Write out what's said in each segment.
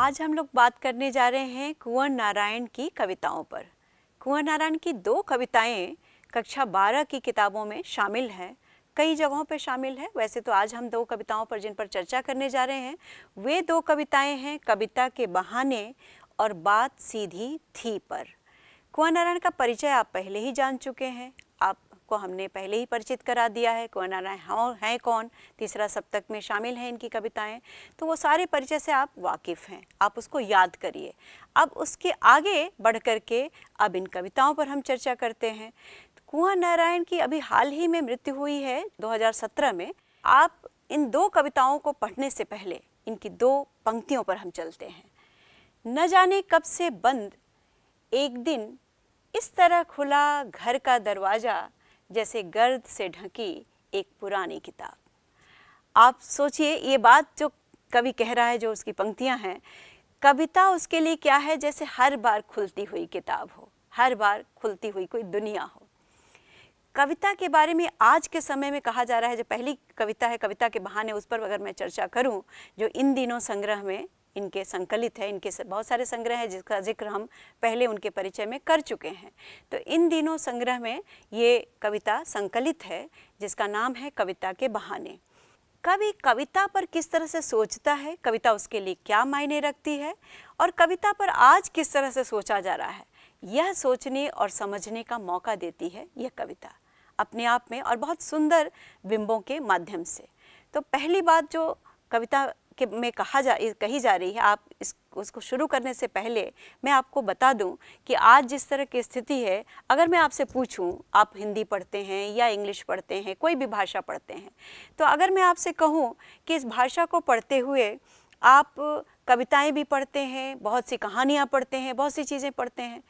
आज हम लोग बात करने जा रहे हैं कुंवर नारायण की कविताओं पर। कुंवर नारायण की दो कविताएं कक्षा 12 की किताबों में शामिल हैं, कई जगहों पर शामिल है। वैसे तो आज हम दो कविताओं पर जिन पर चर्चा करने जा रहे हैं वे दो कविताएं हैं कविता के बहाने और बात सीधी थी पर। कुंवर नारायण का परिचय आप पहले ही जान चुके हैं, आपको हमने पहले ही परिचित करा दिया है। कुंवर नारायण हैं कौन, तीसरा सप्तक में शामिल हैं इनकी कविताएं, तो वो सारे परिचय से आप वाकिफ़ हैं, आप उसको याद करिए। अब उसके आगे बढ़ कर के अब इन कविताओं पर हम चर्चा करते हैं। कुंवर नारायण की अभी हाल ही में मृत्यु हुई है 2017 में। आप इन दो कविताओं को पढ़ने से पहले इनकी दो पंक्तियों पर हम चलते हैं। न जाने कब से बंद एक दिन इस तरह खुला घर का दरवाज़ा, जैसे गर्द से ढकी एक पुरानी किताब। आप सोचिए ये बात जो कवि कह रहा है, जो उसकी पंक्तियां हैं, कविता उसके लिए क्या है, जैसे हर बार खुलती हुई किताब हो, हर बार खुलती हुई कोई दुनिया हो। कविता के बारे में आज के समय में कहा जा रहा है, जो पहली कविता है कविता के बहाने, उस पर अगर मैं चर्चा करूं, जो इन दिनों संग्रह में इनके संकलित है, इनके बहुत सारे संग्रह हैं जिसका जिक्र हम पहले उनके परिचय में कर चुके हैं। तो इन दिनों संग्रह में ये कविता संकलित है जिसका नाम है कविता के बहाने। कवि कविता पर किस तरह से सोचता है, कविता उसके लिए क्या मायने रखती है और कविता पर आज किस तरह से सोचा जा रहा है, यह सोचने और समझने का मौका देती है यह कविता अपने आप में, और बहुत सुंदर बिंबों के माध्यम से। तो पहली बात जो कविता के में कही जा रही है, आप उसको शुरू करने से पहले मैं आपको बता दूं कि आज जिस तरह की स्थिति है, अगर मैं आपसे पूछूं, आप हिंदी पढ़ते हैं या इंग्लिश पढ़ते हैं, कोई भी भाषा पढ़ते हैं, तो अगर मैं आपसे कहूं कि इस भाषा को पढ़ते हुए आप कविताएं भी पढ़ते हैं, बहुत सी कहानियां पढ़ते हैं, बहुत सी चीज़ें पढ़ते हैं,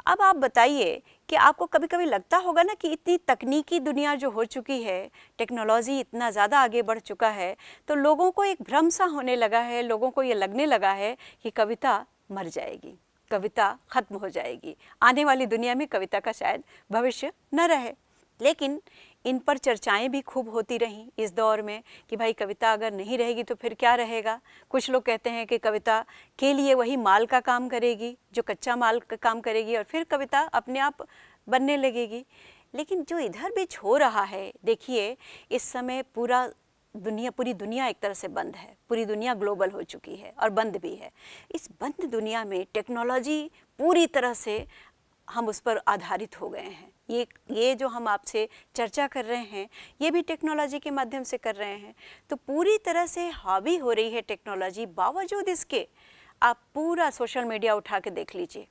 अब आप बताइए कि आपको कभी कभी लगता होगा ना कि इतनी तकनीकी दुनिया जो हो चुकी है, टेक्नोलॉजी इतना ज़्यादा आगे बढ़ चुका है, तो लोगों को एक भ्रम सा होने लगा है, लोगों को ये लगने लगा है कि कविता मर जाएगी, कविता ख़त्म हो जाएगी, आने वाली दुनिया में कविता का शायद भविष्य न रहे। लेकिन इन पर चर्चाएं भी खूब होती रहीं इस दौर में कि भाई कविता अगर नहीं रहेगी तो फिर क्या रहेगा। कुछ लोग कहते हैं कि कविता के लिए वही माल का काम करेगी, जो कच्चा माल का काम करेगी, और फिर कविता अपने आप बनने लगेगी। लेकिन जो इधर बीच हो रहा है, देखिए इस समय पूरी दुनिया एक तरह से बंद है, पूरी दुनिया ग्लोबल हो चुकी है और बंद भी है। इस बंद दुनिया में टेक्नोलॉजी पूरी तरह से हम उस पर आधारित हो गए हैं। ये जो हम आपसे चर्चा कर रहे हैं, ये भी टेक्नोलॉजी के माध्यम से कर रहे हैं। तो पूरी तरह से हावी हो रही है टेक्नोलॉजी। बावजूद इसके आप पूरा सोशल मीडिया उठा के देख लीजिए,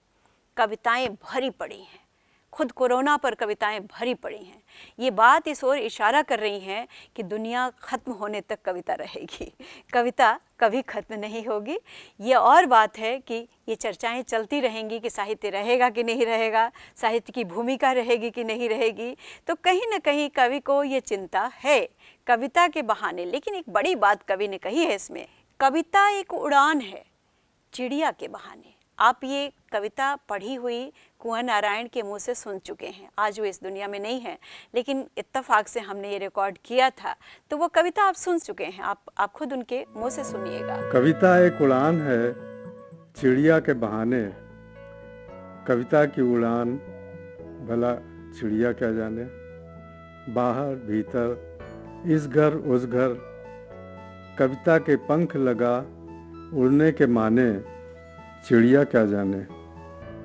कविताएं भरी पड़ी हैं, खुद कोरोना पर कविताएं भरी पड़ी हैं। ये बात इस ओर इशारा कर रही हैं कि दुनिया ख़त्म होने तक कविता रहेगी, कविता कभी ख़त्म नहीं होगी। ये और बात है कि ये चर्चाएं चलती रहेंगी कि साहित्य रहेगा कि नहीं रहेगा, साहित्य की भूमिका रहेगी कि नहीं रहेगी। तो कहीं ना कहीं कवि को ये चिंता है कविता के बहाने। लेकिन एक बड़ी बात कवि ने कही है इसमें, कविता एक उड़ान है चिड़िया के बहाने। आप ये कविता पढ़ी हुई कुंवर नारायण के मुंह से सुन चुके हैं। आज वो इस दुनिया में नहीं है, लेकिन इत्तेफाक से हमने ये रिकॉर्ड किया था, तो वो कविता आप सुन चुके हैं। आप खुद उनके मुंह से सुनिएगा। कविता एक उड़ान है चिड़िया के बहाने, कविता की उड़ान भला चिड़िया क्या जाने। बाहर भीतर इस घर उस घर, कविता के पंख लगा उड़ने के माने, चिड़िया क्या जाने।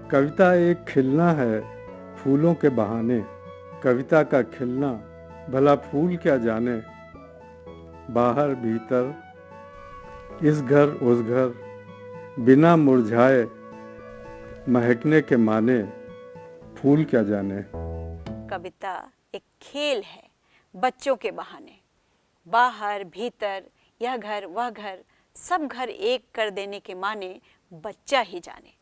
कविता एक खिलना है फूलों के बहाने, कविता का खिलना भला फूल क्या जाने। बाहर भीतर इस घर उस घर, बिना मुरझाए महकने के माने, फूल क्या जाने। कविता एक खेल है बच्चों के बहाने। बाहर भीतर, यह घर वह घर, सब घर एक कर देने के माने, बच्चा ही जाने।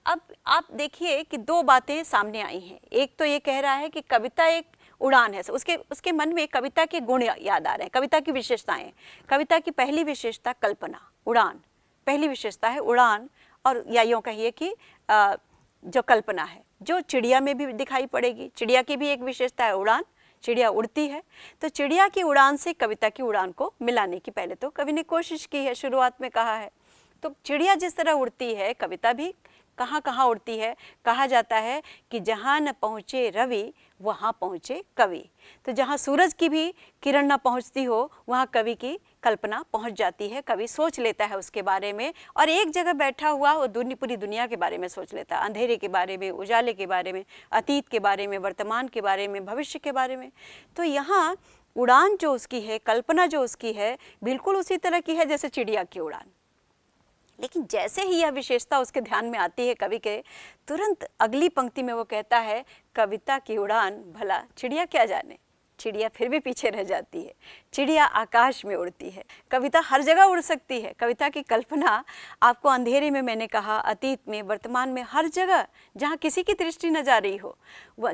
अब आप देखिए कि दो बातें सामने आई हैं। एक तो ये कह रहा है कि कविता एक उड़ान है, उसके मन में कविता के गुण याद आ रहे हैं, कविता की विशेषताएं। कविता की पहली विशेषता कल्पना, उड़ान, पहली विशेषता है उड़ान। और या यूँ कहिए कि जो कल्पना है, जो चिड़िया में भी दिखाई पड़ेगी। चिड़िया की भी एक विशेषता है उड़ान, चिड़िया उड़ती है। तो चिड़िया की उड़ान से कविता की उड़ान को मिलाने की पहले तो कवि ने कोशिश की है, शुरुआत में कहा है। तो चिड़िया जिस तरह उड़ती है, कविता भी कहाँ कहाँ उड़ती है। कहा जाता है कि जहाँ न पहुँचे रवि वहाँ पहुँचे कवि। तो जहाँ सूरज की भी किरण न पहुँचती हो वहाँ कवि की कल्पना पहुँच जाती है, कवि सोच लेता है उसके बारे में, और एक जगह बैठा हुआ वो पूरी दुनिया के बारे में सोच लेता है, अंधेरे के बारे में, उजाले के बारे में, अतीत के बारे में, वर्तमान के बारे में, भविष्य के बारे में। तो यहाँ उड़ान जो उसकी है, कल्पना जो उसकी है, बिल्कुल उसी तरह की है जैसे चिड़िया की उड़ान। लेकिन जैसे ही यह विशेषता उसके ध्यान में आती है कवि के, तुरंत अगली पंक्ति में वो कहता है, कविता की उड़ान भला चिड़िया क्या जाने। चिड़िया फिर भी पीछे रह जाती है, चिड़िया आकाश में उड़ती है। कविता हर जगह उड़ सकती है। कविता की कल्पना आपको अंधेरे में, मैंने कहा, अतीत में, वर्तमान में, हर जगह जहाँ किसी की दृष्टि न जा रही हो,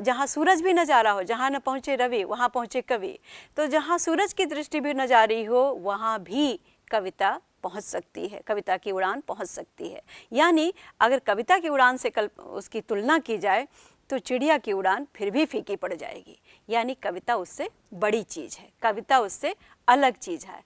जहाँ सूरज भी न जा रहा हो, जहाँ न पहुँचे रवि वहाँ पहुँचे कवि, तो जहाँ सूरज की दृष्टि भी न जा रही हो वहाँ भी कविता पहुंच सकती है, कविता की उड़ान पहुंच सकती है। यानी अगर कविता की उड़ान से उसकी तुलना की जाए तो चिड़िया की उड़ान फिर भी फीकी पड़ जाएगी। यानी कविता उससे बड़ी चीज़ है, कविता उससे अलग चीज़ है।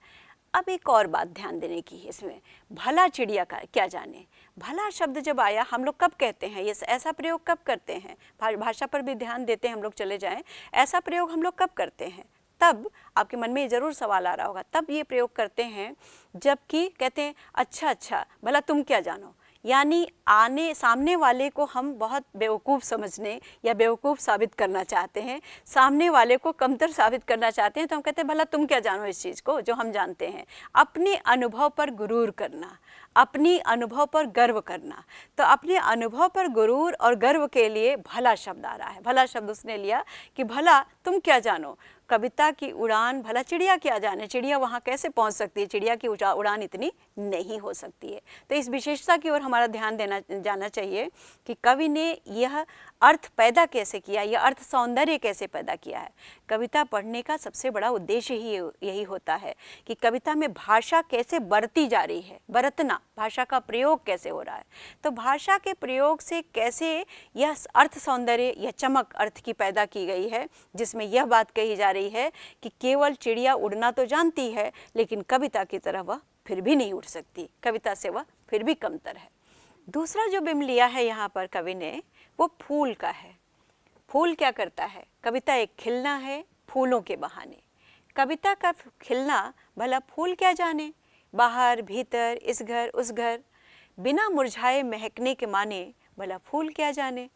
अब एक और बात ध्यान देने की है इसमें, भला चिड़िया का क्या जाने। भला शब्द जब आया, हम लोग कब कहते हैं, ये ऐसा प्रयोग कब करते हैं, भाषा पर भी ध्यान देते हैं हम लोग, चले जाएं, ऐसा प्रयोग हम लोग कब करते हैं। तब आपके मन में ये ज़रूर सवाल आ रहा होगा, तब ये प्रयोग करते हैं जबकि कहते हैं अच्छा अच्छा भला तुम क्या जानो। यानी सामने वाले को हम बहुत बेवकूफ़ समझने या बेवकूफ़ साबित करना चाहते हैं, सामने वाले को कमतर साबित करना चाहते हैं, तो हम कहते हैं भला तुम क्या जानो इस चीज़ को जो हम जानते हैं। अपने अनुभव पर गुरूर करना, अपनी अनुभव पर गर्व करना। तो अपने अनुभव पर गुरूर और गर्व के लिए भला शब्द आ रहा है। भला शब्द उसने लिया कि भला तुम क्या जानो, कविता की उड़ान भला चिड़िया क्या जाने, चिड़िया वहाँ कैसे पहुँच सकती है, चिड़िया की उड़ान इतनी नहीं हो सकती है। तो इस विशेषता की ओर हमारा ध्यान जाना चाहिए कि कवि ने यह अर्थ पैदा कैसे किया, यह अर्थ सौंदर्य कैसे पैदा किया है। कविता पढ़ने का सबसे बड़ा उद्देश्य ही यही होता है कि कविता में भाषा कैसे बरती जा रही है, बरतना, भाषा का प्रयोग कैसे हो रहा है। तो भाषा के प्रयोग से कैसे यह अर्थ सौंदर्य, यह चमक अर्थ की पैदा की गई है, जिसमें यह बात कही जा रही है कि केवल चिड़िया उड़ना तो जानती है लेकिन कविता की तरह वह फिर भी नहीं उड़ सकती, कविता से वह फिर भी कमतर है। दूसरा जो बिंब लिया है यहाँ पर कवि ने, वो फूल का है। फूल क्या करता है, कविता एक खिलना है फूलों के बहाने। कविता का खिलना भला फूल क्या जाने, बाहर भीतर, इस घर उस घर, बिना मुरझाए महकने के माने भला फूल क्या जाने।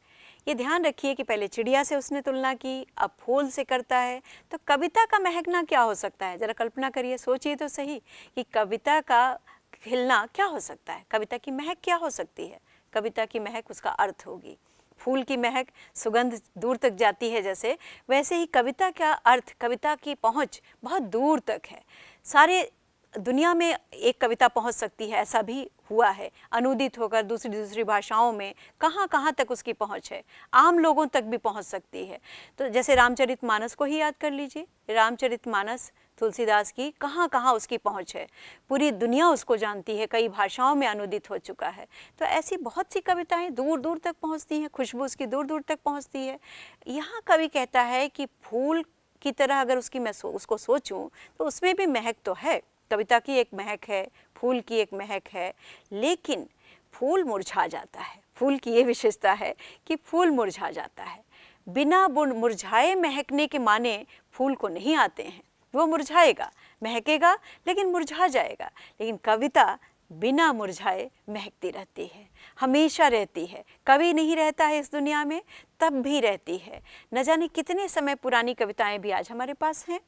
ये ध्यान रखिए कि पहले चिड़िया से उसने तुलना की, अब फूल से करता है। तो कविता का महकना क्या हो सकता है, जरा कल्पना करिए, सोचिए तो सही कि कविता का खिलना क्या हो सकता है, कविता की महक क्या हो सकती है। कविता की महक उसका अर्थ होगी। फूल की महक, सुगंध दूर तक जाती है जैसे, वैसे ही कविता का अर्थ, कविता की पहुंच बहुत दूर तक है। सारे दुनिया में एक कविता पहुंच सकती है, ऐसा भी हुआ है, अनुदित होकर दूसरी भाषाओं में कहाँ कहाँ तक उसकी पहुंच है, आम लोगों तक भी पहुंच सकती है। तो जैसे रामचरितमानस को ही याद कर लीजिए, रामचरितमानस तुलसीदास की, कहाँ कहाँ उसकी पहुंच है, पूरी दुनिया उसको जानती है, कई भाषाओं में अनुदित हो चुका है। तो ऐसी बहुत सी कविताएं दूर दूर तक पहुंचती हैं, खुशबू उसकी दूर दूर तक पहुंचती है। यहाँ कवि कहता है कि फूल की तरह अगर उसकी मैं उसको सोचूं तो उसमें भी महक तो है, कविता की एक महक है, फूल की एक महक है, लेकिन फूल मुरझा जाता है। फूल की ये विशेषता है कि फूल मुरझा जाता है। बिना मुरझाए महकने के माने फूल को नहीं आते हैं, वो मुरझाएगा, महकेगा लेकिन मुरझा जाएगा। लेकिन कविता बिना मुरझाए महकती रहती है, हमेशा रहती है। कवि नहीं रहता है इस दुनिया में तब भी रहती है। न जाने कितने समय पुरानी कविताएं भी आज हमारे पास हैं।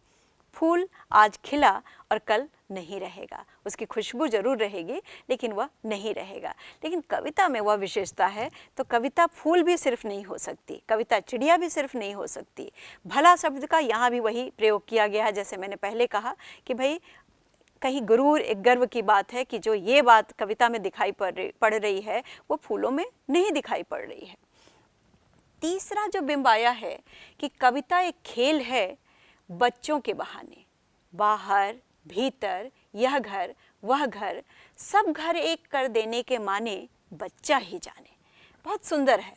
फूल आज खिला और कल नहीं रहेगा, उसकी खुशबू जरूर रहेगी लेकिन वह नहीं रहेगा। लेकिन कविता में वह विशेषता है। तो कविता फूल भी सिर्फ नहीं हो सकती, कविता चिड़िया भी सिर्फ नहीं हो सकती। भला शब्द का यहाँ भी वही प्रयोग किया गया है, जैसे मैंने पहले कहा कि भाई कहीं गुरूर, एक गर्व की बात है कि जो ये बात कविता में दिखाई पड़ रही है वो फूलों में नहीं दिखाई पड़ रही है। तीसरा जो बिंब आया है कि कविता एक खेल है बच्चों के बहाने। बाहर भीतर, यह घर वह घर, सब घर एक कर देने के माने बच्चा ही जाने। बहुत सुंदर है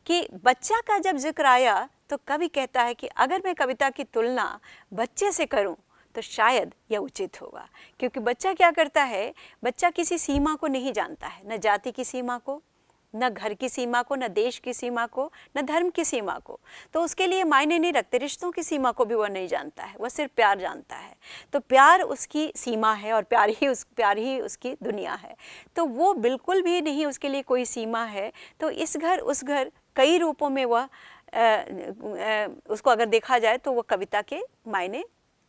कि बच्चा का जब जिक्र आया तो कवि कहता है कि अगर मैं कविता की तुलना बच्चे से करूं तो शायद यह उचित होगा। क्योंकि बच्चा क्या करता है, बच्चा किसी सीमा को नहीं जानता है, न जाति की सीमा को, न घर की सीमा को, न देश की सीमा को, न धर्म की सीमा को। तो उसके लिए मायने नहीं रखते, रिश्तों की सीमा को भी वह नहीं जानता है, वह सिर्फ प्यार जानता है। तो प्यार उसकी सीमा है और प्यार ही उसकी दुनिया है। तो वो बिल्कुल भी नहीं, उसके लिए कोई सीमा है। तो इस घर उस घर कई रूपों में वह उसको अगर देखा जाए तो वह कविता के मायने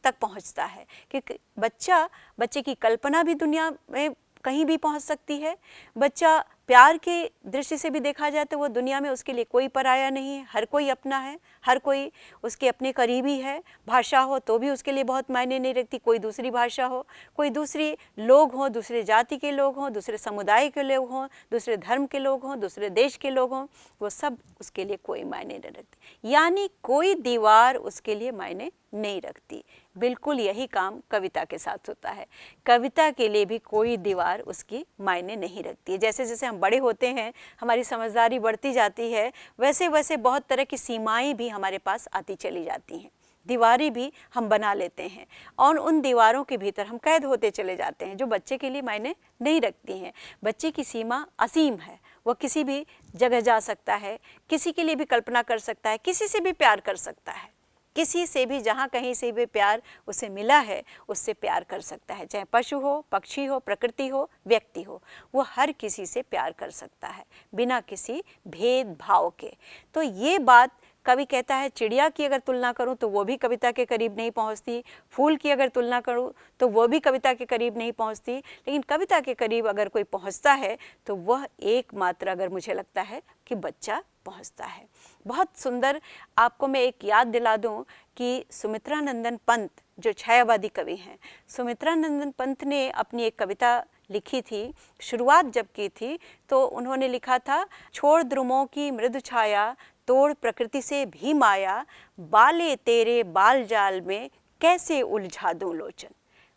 तक पहुंचता है। क्योंकि बच्चे की कल्पना भी दुनिया में कहीं भी पहुंच सकती है। बच्चा प्यार के दृष्टि से भी देखा जाए तो वो दुनिया में उसके लिए कोई पराया नहीं है, हर कोई अपना है, हर कोई उसके अपने करीबी है। भाषा हो तो भी उसके लिए बहुत मायने नहीं रखती, कोई दूसरी भाषा हो, कोई दूसरी लोग हों, दूसरे जाति के लोग हों, दूसरे समुदाय के लोग हों, दूसरे धर्म के लोग हों, दूसरे देश के लोग हों, वो सब उसके लिए कोई मायने नहीं रखती। यानी कोई दीवार उसके लिए मायने नहीं रखती। बिल्कुल यही काम कविता के साथ होता है। कविता के लिए भी कोई दीवार उसकी मायने नहीं रखती है। जैसे जैसे हम बड़े होते हैं, हमारी समझदारी बढ़ती जाती है, वैसे वैसे बहुत तरह की सीमाएं भी हमारे पास आती चली जाती हैं, दीवारें भी हम बना लेते हैं और उन दीवारों के भीतर हम कैद होते चले जाते हैं, जो बच्चे के लिए मायने नहीं रखती हैं। बच्चे की सीमा असीम है, वह किसी भी जगह जा सकता है, किसी के लिए भी कल्पना कर सकता है, किसी से भी प्यार कर सकता है, किसी से भी, जहाँ कहीं से भी प्यार उसे मिला है उससे प्यार कर सकता है। चाहे पशु हो, पक्षी हो, प्रकृति हो, व्यक्ति हो, वो हर किसी से प्यार कर सकता है बिना किसी भेदभाव के। तो ये बात कवि कहता है, चिड़िया की अगर तुलना करूं तो वो भी कविता के करीब नहीं पहुंचती, फूल की अगर तुलना करूं तो वो भी कविता के करीब नहीं पहुंचती, लेकिन कविता के करीब अगर कोई पहुंचता है तो वह एकमात्र, अगर मुझे लगता है कि बच्चा पहुंचता है। बहुत सुंदर आपको मैं एक याद दिला दूं कि सुमित्रा नंदन पंत जो छायावादी कवि हैं, सुमित्रा नंदन पंत ने अपनी एक कविता लिखी थी। शुरुआत जब की थी तो उन्होंने लिखा था, छोड़ द्रुमों की मृदु छाया, तोड़ प्रकृति से भी माया, बाले तेरे बाल जाल में कैसे उलझा दूं लोचन।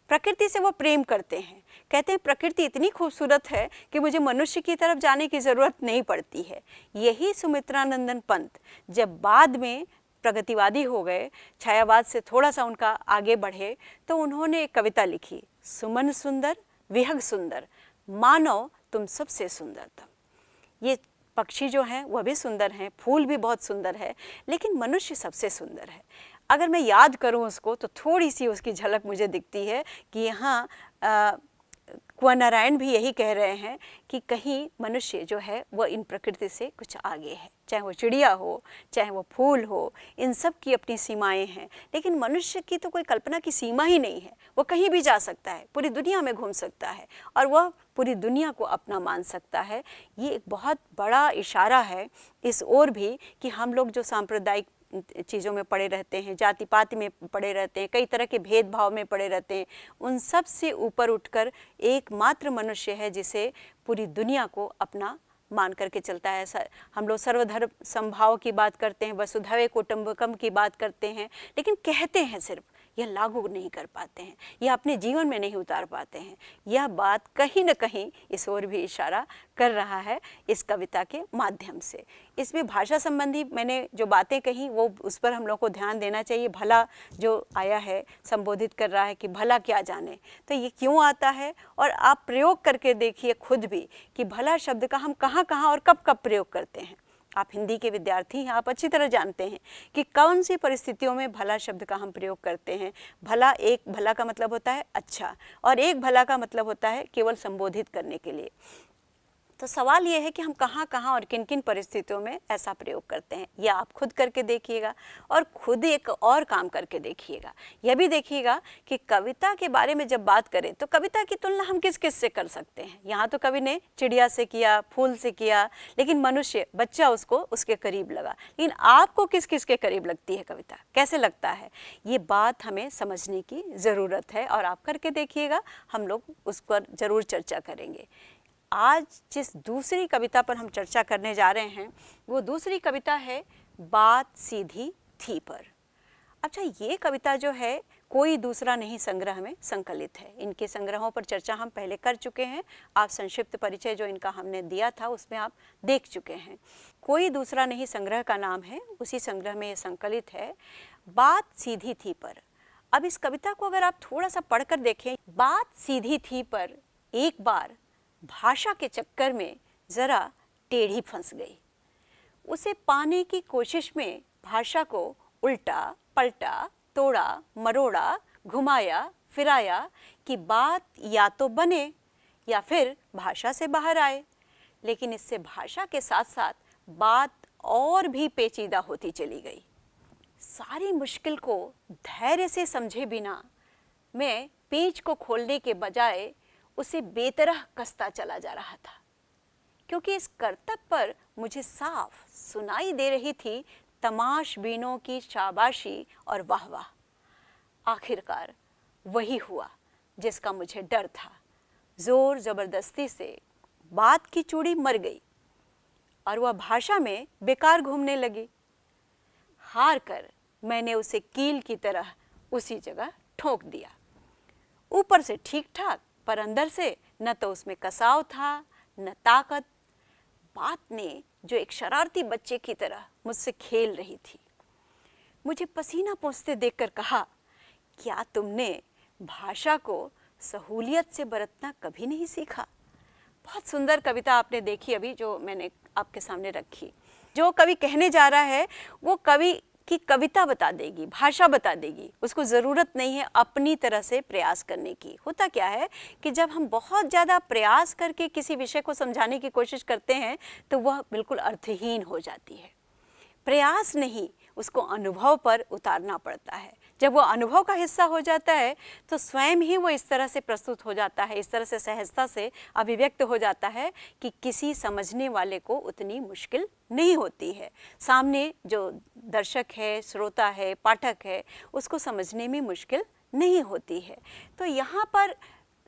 प्रकृति से वो प्रेम करते हैं, कहते हैं प्रकृति इतनी खूबसूरत है कि मुझे मनुष्य की तरफ जाने की ज़रूरत नहीं पड़ती है। यही सुमित्रा नंदन पंत जब बाद में प्रगतिवादी हो गए, छायावाद से थोड़ा सा उनका आगे बढ़े, तो उन्होंने एक कविता लिखी, सुमन सुंदर विहग सुंदर, मानव तुम सबसे सुंदरतम। ये पक्षी जो हैं वह भी सुंदर हैं, फूल भी बहुत सुंदर है, लेकिन मनुष्य सबसे सुंदर है। अगर मैं याद करूं उसको तो थोड़ी सी उसकी झलक मुझे दिखती है कि यहाँ कुंवर नारायण भी यही कह रहे हैं कि कहीं मनुष्य जो है वह इन प्रकृति से कुछ आगे है। चाहे वो चिड़िया हो, चाहे वो फूल हो, इन सब की अपनी सीमाएं हैं, लेकिन मनुष्य की तो कोई कल्पना की सीमा ही नहीं है। वो कहीं भी जा सकता है, पूरी दुनिया में घूम सकता है और वह पूरी दुनिया को अपना मान सकता है। ये एक बहुत बड़ा इशारा है इस ओर भी कि हम लोग जो सांप्रदायिक चीज़ों में पड़े रहते हैं, जाति पाति में पड़े रहते हैं, कई तरह के भेदभाव में पड़े रहते हैं, उन सब से ऊपर उठकर एकमात्र मनुष्य है जिसे पूरी दुनिया को अपना मान करके चलता है। हम लोग सर्वधर्म समभाव की बात करते हैं, वसुधैव कुटुंबकम की बात करते हैं, लेकिन कहते हैं सिर्फ, यह लागू नहीं कर पाते हैं, यह अपने जीवन में नहीं उतार पाते हैं। यह बात कहीं न कहीं इस ओर भी इशारा कर रहा है इस कविता के माध्यम से। इसमें भाषा संबंधी मैंने जो बातें कही वो उस पर हम लोग को ध्यान देना चाहिए। भला जो आया है संबोधित कर रहा है कि भला क्या जाने, तो ये क्यों आता है, और आप प्रयोग करके देखिए खुद भी कि भला शब्द का हम कहाँ कहाँ और कब कब प्रयोग करते हैं। आप हिंदी के विद्यार्थी हैं, आप अच्छी तरह जानते हैं कि कौन सी परिस्थितियों में भला शब्द का हम प्रयोग करते हैं। भला, एक भला का मतलब होता है अच्छा, और एक भला का मतलब होता है केवल संबोधित करने के लिए। तो सवाल ये है कि हम कहाँ कहाँ और किन किन परिस्थितियों में ऐसा प्रयोग करते हैं। यह आप खुद करके देखिएगा और खुद एक और काम करके देखिएगा। यह भी देखिएगा कि कविता के बारे में जब बात करें तो कविता की तुलना हम किस किस से कर सकते हैं। यहाँ तो कवि ने चिड़िया से किया, फूल से किया, लेकिन मनुष्य, बच्चा उसको उसके करीब लगा। लेकिन आपको किस किस के करीब लगती है कविता, कैसे लगता है, ये बात हमें समझने की ज़रूरत है और आप करके देखिएगा, हम लोग उस पर ज़रूर चर्चा करेंगे। आज जिस दूसरी कविता पर हम चर्चा करने जा रहे हैं वो दूसरी कविता है बात सीधी थी पर। अच्छा, ये कविता जो है कोई दूसरा नहीं संग्रह में संकलित है। इनके संग्रहों पर चर्चा हम पहले कर चुके हैं, आप संक्षिप्त परिचय जो इनका हमने दिया था उसमें आप देख चुके हैं। कोई दूसरा नहीं संग्रह का नाम है, उसी संग्रह में ये संकलित है। बात सीधी थी पर। अब इस कविता को अगर आप थोड़ा सा पढ़कर देखें, बात सीधी थी पर एक बार भाषा के चक्कर में जरा टेढ़ी फंस गई। उसे पाने की कोशिश में भाषा को उल्टा पलटा, तोड़ा मरोड़ा, घुमाया फिराया कि बात या तो बने या फिर भाषा से बाहर आए। लेकिन इससे भाषा के साथ साथ बात और भी पेचीदा होती चली गई। सारी मुश्किल को धैर्य से समझे बिना मैं पेंच को खोलने के बजाय उसे बेतरह कसता चला जा रहा था, क्योंकि इस करतब पर मुझे साफ सुनाई दे रही थी तमाशबीनों की शाबाशी और वाहवाह। आखिरकार वही हुआ जिसका मुझे डर था। जोर जबरदस्ती से बात की चूड़ी मर गई और वह भाषा में बेकार घूमने लगी। हार कर मैंने उसे कील की तरह उसी जगह ठोक दिया। ऊपर से ठीक ठाक, पर अंदर से न तो उसमें कसाव था न ताकत। बात ने जो एक शरारती बच्चे की तरह मुझसे खेल रही थी। मुझे पसीना पोंछते देखकर कहा, क्या तुमने भाषा को सहूलियत से बरतना कभी नहीं सीखा? बहुत सुंदर कविता आपने देखी अभी जो मैंने आपके सामने रखी। जो कवि कहने जा रहा है वो कवि की कविता बता देगी, भाषा बता देगी। उसको ज़रूरत नहीं है अपनी तरह से प्रयास करने की। होता क्या है कि जब हम बहुत ज़्यादा प्रयास करके किसी विषय को समझाने की कोशिश करते हैं तो वह बिल्कुल अर्थहीन हो जाती है। प्रयास नहीं, उसको अनुभव पर उतारना पड़ता है। जब वो अनुभव का हिस्सा हो जाता है तो स्वयं ही वो इस तरह से प्रस्तुत हो जाता है, इस तरह से सहजता से अभिव्यक्त हो जाता है कि किसी समझने वाले को उतनी मुश्किल नहीं होती है। सामने जो दर्शक है, श्रोता है, पाठक है, उसको समझने में मुश्किल नहीं होती है। तो यहाँ पर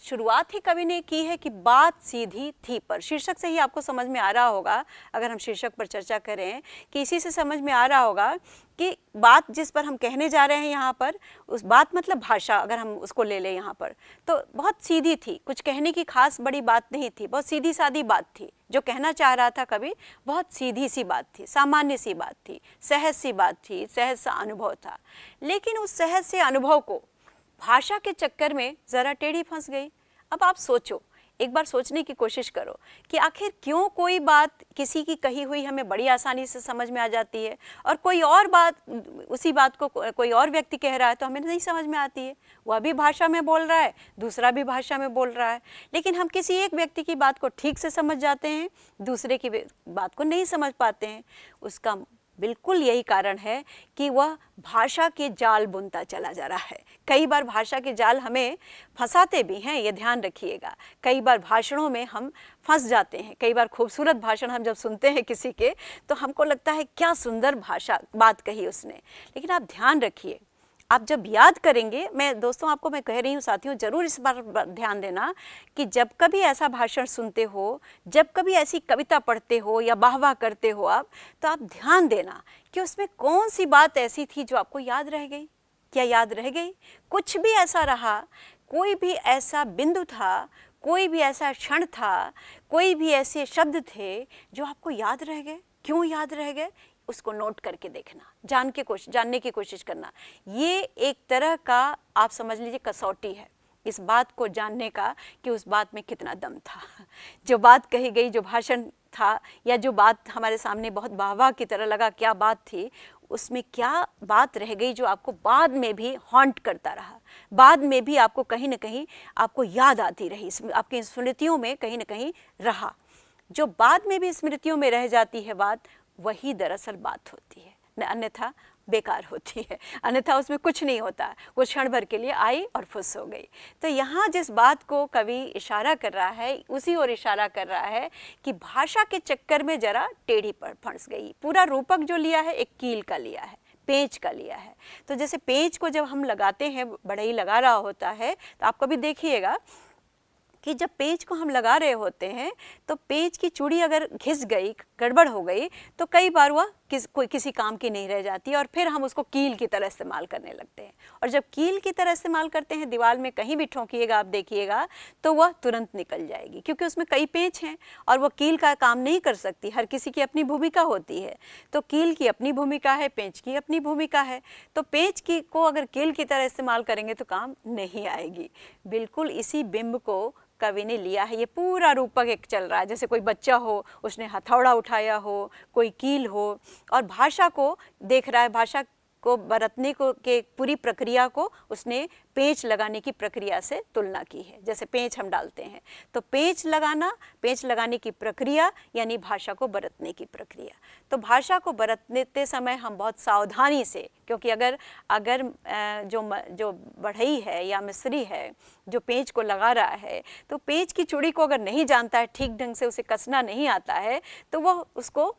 शुरुआत ही कवि ने की है कि बात सीधी थी पर। शीर्षक से ही आपको समझ में आ रहा होगा, अगर हम शीर्षक पर चर्चा करें, कि इसी से समझ में आ रहा होगा कि बात जिस पर हम कहने जा रहे हैं यहाँ पर, उस बात मतलब भाषा, अगर हम उसको ले लें यहाँ पर, तो बहुत सीधी थी। कुछ कहने की खास बड़ी बात नहीं थी, बहुत सीधी सादी बात थी। जो कहना चाह रहा था कवि, बहुत सीधी सी बात थी, सामान्य सी बात थी, सहज सी बात थी, सहज सा अनुभव था। लेकिन उस सहज से अनुभव को भाषा के चक्कर में ज़रा टेढ़ी फंस गई। अब आप सोचो, एक बार सोचने की कोशिश करो कि आखिर क्यों कोई बात किसी की कही हुई हमें बड़ी आसानी से समझ में आ जाती है और कोई और बात, उसी बात को कोई और व्यक्ति कह रहा है तो हमें नहीं समझ में आती है। वह भी भाषा में बोल रहा है, दूसरा भी भाषा में बोल रहा है, लेकिन हम किसी एक व्यक्ति की बात को ठीक से समझ जाते हैं, दूसरे की बात को नहीं समझ पाते हैं। उसका बिल्कुल यही कारण है कि वह भाषा के जाल बुनता चला जा रहा है। कई बार भाषा के जाल हमें फंसाते भी हैं, ये ध्यान रखिएगा। कई बार भाषणों में हम फंस जाते हैं। कई बार खूबसूरत भाषण हम जब सुनते हैं किसी के तो हमको लगता है क्या सुंदर भाषा बात कही उसने, लेकिन आप ध्यान रखिए, आप जब याद करेंगे, मैं दोस्तों आपको मैं कह रही हूँ साथियों, ज़रूर इस बार ध्यान देना कि जब कभी ऐसा भाषण सुनते हो, जब कभी ऐसी कविता पढ़ते हो या वाहवाह करते हो आप, तो आप ध्यान देना कि उसमें कौन सी बात ऐसी थी जो आपको याद रह गई। क्या याद रह गई? कुछ भी ऐसा रहा, कोई भी ऐसा बिंदु था, कोई भी ऐसा क्षण था, कोई भी ऐसे शब्द थे जो आपको याद रह गए। क्यों याद रह गए? उसको नोट करके देखना, जानने की कोशिश करना। ये एक तरह का आप समझ लीजिए कसौटी है इस बात को जानने का कि उस बात में कितना दम था। जो बात कही गई, जो भाषण था, या जो बात हमारे सामने बहुत वाहवाह की तरह लगा, क्या बात थी, उसमें क्या बात रह गई जो आपको बाद में भी हॉन्ट करता रहा, बाद में भी आपको कहीं ना कहीं आपको याद आती रही, आपकी स्मृतियों में कहीं ना कहीं रहा। जो बाद में भी स्मृतियों में रह जाती है बात, वही दरअसल बात होती है, अन्यथा बेकार होती है, अन्यथा उसमें कुछ नहीं होता। वो क्षण भर के लिए आई और फुस हो गई। तो यहाँ जिस बात को कवि इशारा कर रहा है, उसी ओर इशारा कर रहा है कि भाषा के चक्कर में जरा टेढ़ी पर फंस गई। पूरा रूपक जो लिया है एक कील का लिया है, पेंच का लिया है। तो जैसे पेंच को जब हम लगाते हैं, बढ़ई लगा रहा होता है, तो आप कभी देखिएगा कि जब पेंच को हम लगा रहे होते हैं तो पेंच की चूड़ी अगर घिस गई, गड़बड़ हो गई, तो कई बार वह कोई किसी काम की नहीं रह जाती और फिर हम उसको कील की तरह इस्तेमाल करने लगते हैं। और जब कील की तरह इस्तेमाल करते हैं, दीवार में कहीं भी ठोंकिएगा आप देखिएगा तो वह तुरंत निकल जाएगी, क्योंकि उसमें कई पेंच हैं और वह कील का काम नहीं कर सकती। हर किसी की अपनी भूमिका होती है, तो कील की अपनी भूमिका है, पेंच की अपनी भूमिका है। तो पेंच की को अगर कील की तरह इस्तेमाल करेंगे तो काम नहीं आएगी। बिल्कुल इसी बिंब को कवि ने लिया है। ये पूरा रूपक एक चल रहा है, जैसे कोई बच्चा हो, उसने हथौड़ा उठाया हो, कोई कील हो और भाषा को देख रहा है, भाषा को बरतने को के पूरी प्रक्रिया को उसने पेंच लगाने की प्रक्रिया से तुलना की है। जैसे पेंच हम डालते हैं तो पेंच लगाने की प्रक्रिया यानी भाषा को बरतने की प्रक्रिया। तो भाषा को बरतते समय हम बहुत सावधानी से, क्योंकि अगर जो बढ़ई है या मिस्त्री है जो पेंच को लगा रहा है, तो पेंच की चूड़ी को अगर नहीं जानता है, ठीक ढंग से उसे कसना नहीं आता है, तो वह उसको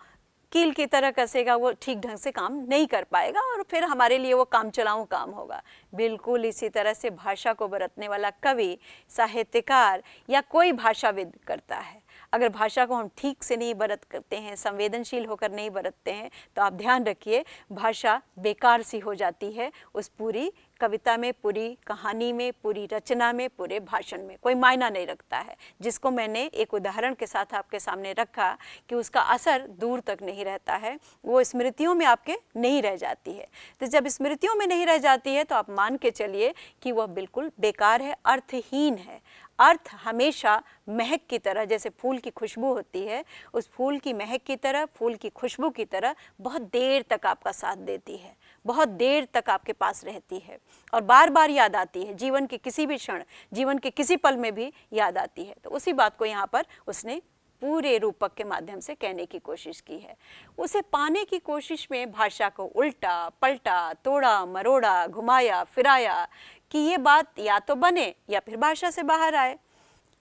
कील की तरह कसेगा, वो ठीक ढंग से काम नहीं कर पाएगा और फिर हमारे लिए वो काम चलाऊं काम होगा। बिल्कुल इसी तरह से भाषा को बरतने वाला कवि, साहित्यकार या कोई भाषाविद करता है। अगर भाषा को हम ठीक से नहीं बरत करते हैं, संवेदनशील होकर नहीं बरतते हैं, तो आप ध्यान रखिए भाषा बेकार सी हो जाती है। उस पूरी कविता में, पूरी कहानी में, पूरी रचना में, पूरे भाषण में कोई मायना नहीं रखता है। जिसको मैंने एक उदाहरण के साथ आपके सामने रखा कि उसका असर दूर तक नहीं रहता है, वो स्मृतियों में आपके नहीं रह जाती है। तो जब स्मृतियों में नहीं रह जाती है तो आप मान के चलिए कि वह बिल्कुल बेकार है, अर्थहीन है। अर्थ हमेशा महक की तरह, जैसे फूल की खुशबू होती है, उस फूल की महक की तरह, फूल की खुशबू की तरह बहुत देर तक आपका साथ देती है, बहुत देर तक आपके पास रहती है और बार बार याद आती है। जीवन के किसी भी क्षण, जीवन के किसी पल में भी याद आती है। तो उसी बात को यहाँ पर उसने पूरे रूपक के माध्यम से कहने की कोशिश की है। उसे पाने की कोशिश में भाषा को उल्टा पलटा, तोड़ा मरोड़ा, घुमाया फिराया कि ये बात या तो बने या फिर भाषा से बाहर आए।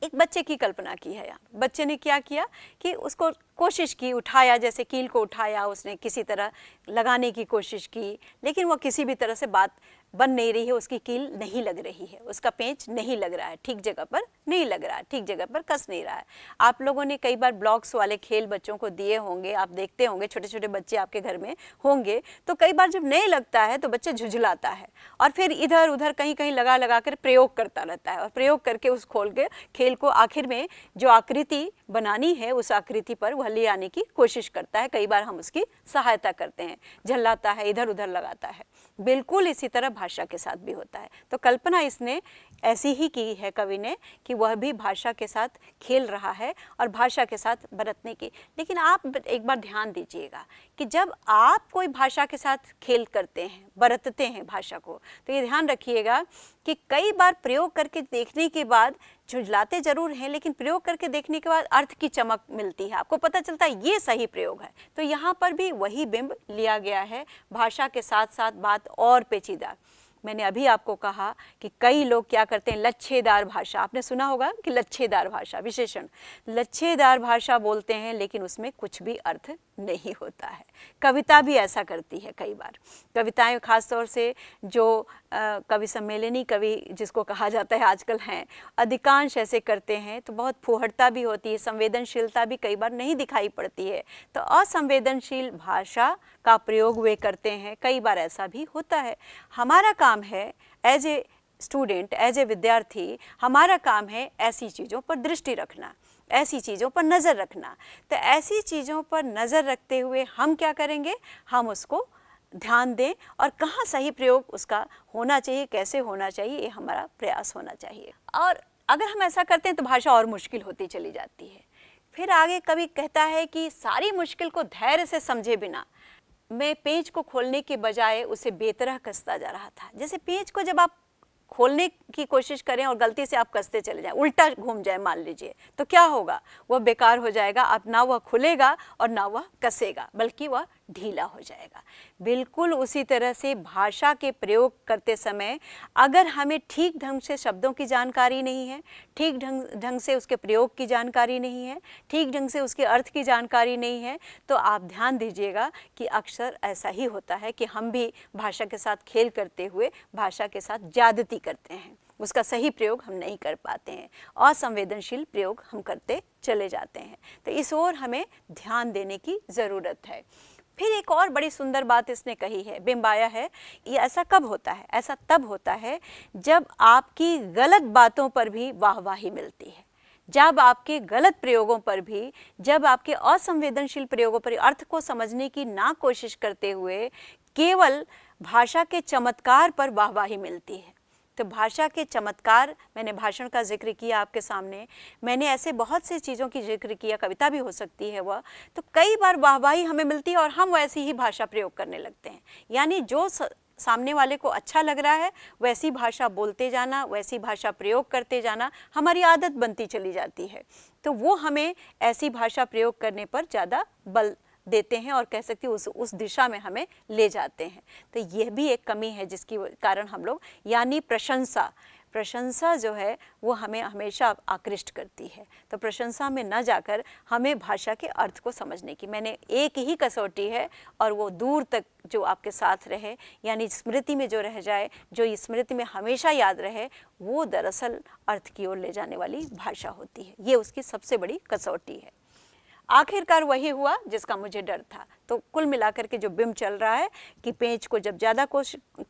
एक बच्चे की कल्पना की है यहाँ। बच्चे ने क्या किया कि उसको कोशिश की, उठाया, जैसे कील को उठाया, उसने किसी तरह लगाने की कोशिश की, लेकिन वो किसी भी तरह से बात बन नहीं रही है, उसकी कील नहीं लग रही है, उसका पेंच नहीं लग रहा है, ठीक जगह पर नहीं लग रहा है, ठीक जगह पर कस नहीं रहा है। आप लोगों ने कई बार ब्लॉक्स वाले खेल बच्चों को दिए होंगे, आप देखते होंगे, छोटे छोटे बच्चे आपके घर में होंगे, तो कई बार जब नहीं लगता है तो बच्चा झुझलाता है और फिर इधर उधर कहीं कहीं लगा लगा कर प्रयोग करता रहता है और प्रयोग करके उस खोल के खेल को आखिर में जो आकृति बनानी है उस आकृति पर वह ले आने की कोशिश करता है। कई बार हम उसकी सहायता करते हैं, झल्लाता है, इधर उधर लगाता है। बिल्कुल इसी तरह भाषा के साथ भी होता है। तो कल्पना इसने ऐसी ही की है कवि ने कि वह भी भाषा के साथ खेल रहा है और भाषा के साथ बरतने की। लेकिन आप एक बार ध्यान दीजिएगा कि जब आप कोई भाषा के साथ खेल करते हैं, बरतते हैं भाषा को, तो ये ध्यान रखिएगा कि कई बार प्रयोग करके देखने के बाद झुंझलाते जरूर हैं, लेकिन प्रयोग करके देखने के बाद अर्थ की चमक मिलती है, आपको पता चलता है ये सही प्रयोग है। तो यहाँ पर भी वही बिंब लिया गया है, भाषा के साथ साथ बात और पेचीदा। मैंने अभी आपको कहा कि कई लोग क्या करते हैं, लच्छेदार भाषा, आपने सुना होगा कि लच्छेदार भाषा, विशेषण लच्छेदार भाषा बोलते हैं, लेकिन उसमें कुछ भी अर्थ नहीं होता है। कविता भी ऐसा करती है कई बार। कविताएं खासतौर से जो कवि सम्मेलनी कवि जिसको कहा जाता है आजकल हैं, अधिकांश ऐसे करते हैं, तो बहुत फुहड़ता भी होती है, संवेदनशीलता भी कई बार नहीं दिखाई पड़ती है। तो असंवेदनशील भाषा का प्रयोग वे करते हैं, कई बार ऐसा भी होता है। हमारा काम है as a student, as a विद्यार्थी, हमारा काम है ऐसी चीज़ों पर दृष्टि रखना, ऐसी चीज़ों पर नज़र रखना। तो ऐसी चीज़ों पर नज़र रखते हुए हम क्या करेंगे, हम उसको ध्यान दें और कहाँ सही प्रयोग उसका होना चाहिए, कैसे होना चाहिए, ये हमारा प्रयास होना चाहिए। और अगर हम ऐसा करते हैं तो भाषा और मुश्किल होती चली जाती है। फिर आगे कवि कहता है कि सारी मुश्किल को धैर्य से समझे बिना मैं पेंच को खोलने के बजाय उसे बेतरह कसता जा रहा था। जैसे पेंच को जब आप खोलने की कोशिश करें और गलती से आप कसते चले जाएं, उल्टा घूम जाए मान लीजिए, तो क्या होगा, वह बेकार हो जाएगा। अब ना वह खुलेगा और ना वह कसेगा, बल्कि वह ढीला हो जाएगा। बिल्कुल उसी तरह से भाषा के प्रयोग करते समय अगर हमें ठीक ढंग से शब्दों की जानकारी नहीं है, ठीक ढंग से उसके प्रयोग की जानकारी नहीं है, ठीक ढंग से उसके अर्थ की जानकारी नहीं है, तो आप ध्यान दीजिएगा कि अक्सर ऐसा ही होता है कि हम भी भाषा के साथ खेल करते हुए भाषा के साथ ज्यादती करते हैं, उसका सही प्रयोग हम नहीं कर पाते हैं, असंवेदनशील प्रयोग हम करते चले जाते हैं। तो इस ओर हमें ध्यान देने की ज़रूरत है। फिर एक और बड़ी सुंदर बात इसने कही है, बिंब आया है। ये ऐसा कब होता है? ऐसा तब होता है जब आपकी गलत बातों पर भी वाहवाही मिलती है, जब आपके गलत प्रयोगों पर भी, जब आपके असंवेदनशील प्रयोगों पर अर्थ को समझने की ना कोशिश करते हुए केवल भाषा के चमत्कार पर वाहवाही मिलती है। तो भाषा के चमत्कार, मैंने भाषण का जिक्र किया आपके सामने, मैंने ऐसे बहुत सी चीज़ों की जिक्र किया, कविता भी हो सकती है वह, तो कई बार वाहवाही हमें मिलती है और हम वैसी ही भाषा प्रयोग करने लगते हैं। यानी जो सामने वाले को अच्छा लग रहा है वैसी भाषा बोलते जाना, वैसी भाषा प्रयोग करते जाना हमारी आदत बनती चली जाती है। तो वो हमें ऐसी भाषा प्रयोग करने पर ज़्यादा बल देते हैं और कह सकते हैं उस दिशा में हमें ले जाते हैं। तो यह भी एक कमी है जिसकी कारण हम लोग, यानी प्रशंसा जो है वो हमें हमेशा आकृष्ट करती है। तो प्रशंसा में न जाकर हमें भाषा के अर्थ को समझने की, मैंने एक ही कसौटी है और वो दूर तक जो आपके साथ रहे, यानी स्मृति में जो रह जाए, जो स्मृति में हमेशा याद रहे, वो दरअसल अर्थ की ओर ले जाने वाली भाषा होती है। ये उसकी सबसे बड़ी कसौटी है। आखिरकार वही हुआ जिसका मुझे डर था। तो कुल मिलाकर के जो बिंब चल रहा है कि पेंच को जब ज़्यादा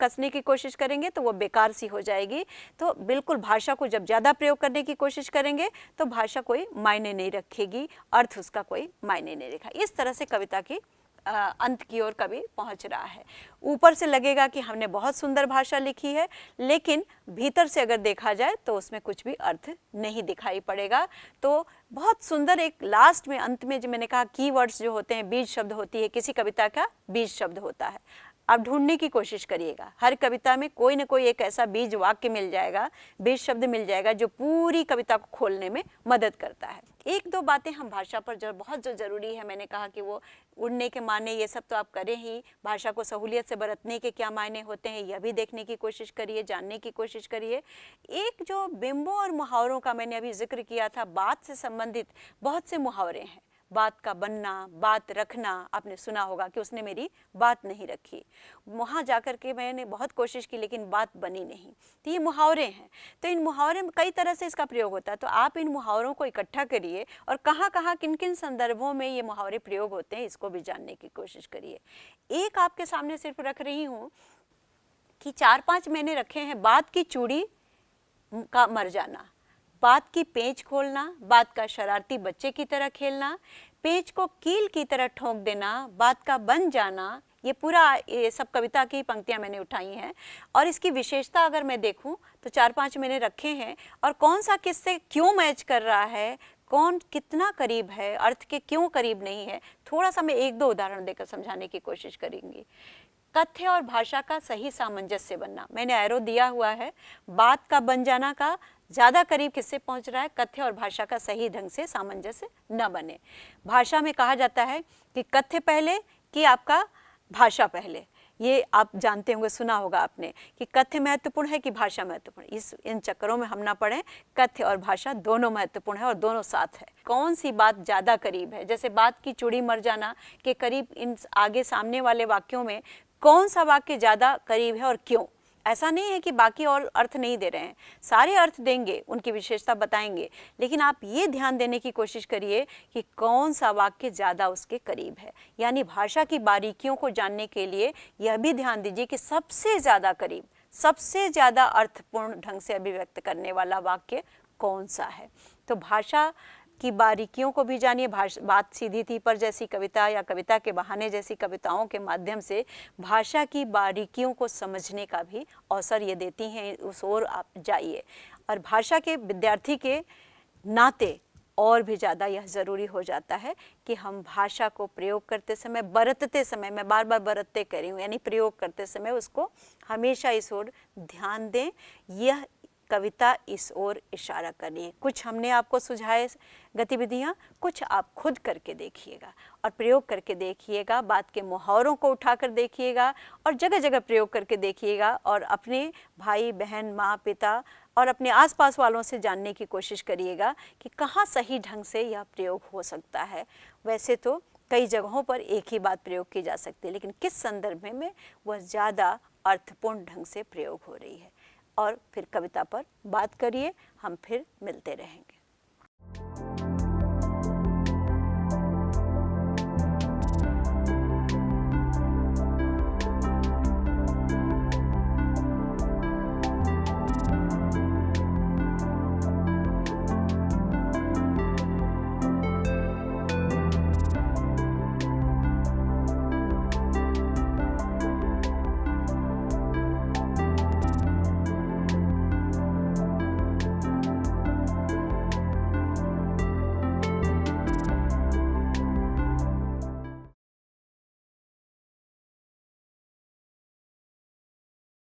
कसने की कोशिश करेंगे तो वो बेकार सी हो जाएगी। तो बिल्कुल भाषा को जब ज़्यादा प्रयोग करने की कोशिश करेंगे तो भाषा कोई मायने नहीं रखेगी, अर्थ उसका कोई मायने नहीं रखा। इस तरह से कविता की अंत की ओर कवि पहुंच रहा है। ऊपर से लगेगा कि हमने बहुत सुंदर भाषा लिखी है, लेकिन भीतर से अगर देखा जाए तो उसमें कुछ भी अर्थ नहीं दिखाई पड़ेगा। तो बहुत सुंदर एक लास्ट में, अंत में जो मैंने कहा कीवर्ड्स जो होते हैं, बीज शब्द होती है, किसी कविता का बीज शब्द होता है। आप ढूंढने की कोशिश करिएगा, हर कविता में कोई ना कोई एक ऐसा बीज वाक्य मिल जाएगा, बीज शब्द मिल जाएगा जो पूरी कविता को खोलने में मदद करता है। एक दो बातें हम भाषा पर जो बहुत जरूरी है, मैंने कहा कि वो उड़ने के माने, ये सब तो आप करें ही, भाषा को सहूलियत से बरतने के क्या मायने होते हैं यह भी देखने की कोशिश करिए, जानने की कोशिश करिए। एक जो बिंबों और मुहावरों का मैंने अभी जिक्र किया था, बात से संबंधित बहुत से मुहावरे हैं। बात का बनना, बात रखना, आपने सुना होगा कि उसने मेरी बात नहीं रखी, वहाँ जाकर के मैंने बहुत कोशिश की लेकिन बात बनी नहीं। तो ये मुहावरे हैं। तो इन मुहावरे में कई तरह से इसका प्रयोग होता है। तो आप इन मुहावरों को इकट्ठा करिए और कहाँ कहाँ किन किन संदर्भों में ये मुहावरे प्रयोग होते हैं इसको भी जानने की कोशिश करिए। एक आपके सामने सिर्फ रख रही हूँ कि 4-5 मैंने रखे हैं। बात की चूड़ी का मर जाना, बात की पेंच खोलना, बात का शरारती बच्चे की तरह खेलना, पेंच को कील की तरह ठोक देना, बात का बन जाना, ये पूरा ये सब कविता की पंक्तियां मैंने उठाई हैं। और इसकी विशेषता अगर मैं देखूं तो 4-5 मैंने रखे हैं और कौन सा किससे क्यों मैच कर रहा है, कौन कितना करीब है, अर्थ के क्यों करीब नहीं है, थोड़ा सा मैं 1-2 उदाहरण देकर समझाने की कोशिश करेंगी। कथ्य और भाषा का सही सामंजस्य बनना, मैंने एरो दिया हुआ है। बात का बन जाना का ज़्यादा करीब किससे पहुंच रहा है, कथ्य और भाषा का सही ढंग से सामंजस्य न बने। भाषा में कहा जाता है कि कथ्य पहले कि आपका भाषा पहले, ये आप जानते होंगे, सुना होगा आपने कि कथ्य महत्वपूर्ण है कि भाषा महत्वपूर्ण। इन चक्करों में हम ना पड़े, कथ्य और भाषा दोनों महत्वपूर्ण है और दोनों साथ है। कौन सी बात ज़्यादा करीब है, जैसे बात की चूड़ी मर जाना के करीब इन आगे सामने वाले वाक्यों में कौन सा वाक्य ज़्यादा करीब है और क्यों। ऐसा नहीं है कि बाकी और अर्थ नहीं दे रहे हैं, सारे अर्थ देंगे, उनकी विशेषता बताएंगे, लेकिन आप ये ध्यान देने की कोशिश करिए कि कौन सा वाक्य ज़्यादा उसके करीब है। यानी भाषा की बारीकियों को जानने के लिए यह भी ध्यान दीजिए कि सबसे ज़्यादा करीब, सबसे ज़्यादा अर्थपूर्ण ढंग से अभिव्यक्त करने वाला वाक्य कौन सा है। तो भाषा की बारीकियों को भी जानिए। बात सीधी थी पर जैसी कविता या कविता के बहाने जैसी कविताओं के माध्यम से भाषा की बारीकियों को समझने का भी अवसर ये देती हैं, उस ओर आप जाइए। और भाषा के विद्यार्थी के नाते और भी ज़्यादा यह ज़रूरी हो जाता है कि हम भाषा को प्रयोग करते समय, बरतते समय, मैं बार बार बरतते कह रही हूँ, यानी प्रयोग करते समय उसको हमेशा इस ओर ध्यान दें। यह कविता इस ओर इशारा करनी है। कुछ हमने आपको सुझाए गतिविधियाँ, कुछ आप खुद करके देखिएगा और प्रयोग करके देखिएगा। बात के मुहावरों को उठाकर देखिएगा और जगह जगह प्रयोग करके देखिएगा और अपने भाई बहन, माँ पिता और अपने आसपास वालों से जानने की कोशिश करिएगा कि कहाँ सही ढंग से यह प्रयोग हो सकता है। वैसे तो कई जगहों पर एक ही बात प्रयोग की जा सकती है, लेकिन किस संदर्भ में वह ज़्यादा अर्थपूर्ण ढंग से प्रयोग हो रही है। और फिर कविता पर बात करिए, हम फिर मिलते रहेंगे।